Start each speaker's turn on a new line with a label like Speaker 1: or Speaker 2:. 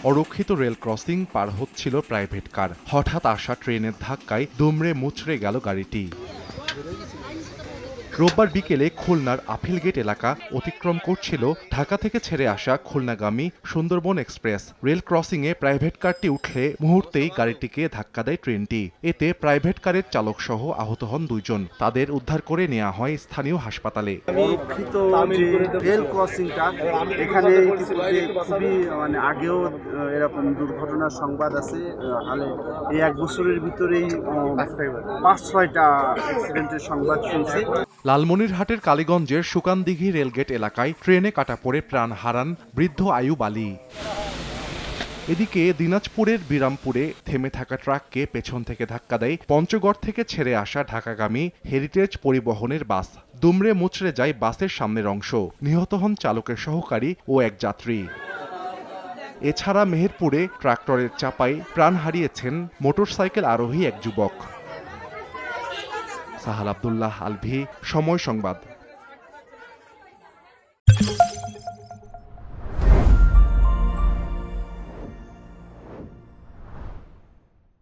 Speaker 1: অরক্ষিত rail crossing পার হচ্ছিল private car. হঠাৎ আসা ট্রেনের ধাক্কায় দুমড়ে মুচড়ে গেল গাড়িটি। রোববার বিকেলে খুলনার আপিলগেট এলাকা অতিক্রম করছিল ঢাকা থেকে ছেড়ে আসা খুলনাগামী সুন্দরবন এক্সপ্রেস। রেল ক্রসিংয়ে প্রাইভেট কারটি উঠলে মুহূর্তেই গাড়িটিকে ধাক্কা দেয় ট্রেনটি। এতে প্রাইভেট কারের চালক সহ আহত হন 2 জন। তাদের উদ্ধার করে নেওয়া হয় স্থানীয় হাসপাতালে।
Speaker 2: অরক্ষিত রেল ক্রসিংটা এখানে খুবই আগেও এরকম দুর্ঘটনার সংবাদ আছে। হালে এই 1 বছরের ভিতরেই 5-6টা অ্যাক্সিডেন্টের সংবাদ শুনছি।
Speaker 1: লালমনিরহাটের কালীগঞ্জের সুকানদিঘি রেলগেট এলাকায় ট্রেনে কাটা পড়ে প্রাণ হারান বৃদ্ধ আয়ুব আলী। এদিকে দিনাজপুরের বিরামপুরে থেমে থাকা ট্রাককে পেছন থেকে ধাক্কা দেয় পঞ্চগড় থেকে ছেড়ে আসা ঢাকাগামী হেরিটেজ পরিবহনের বাস। দুমড়ে মুচড়ে যায় বাসের সামনের অংশ। নিহত হন চালকের সহকারী ও এক যাত্রী। এছাড়া মেহেরপুরে ট্রাক্টরের চাপায় প্রাণ হারিয়েছেন মোটরসাইকেল আরোহী এক যুবক। সাহাল আব্দুল্লাহ আলভি, সময় সংবাদ।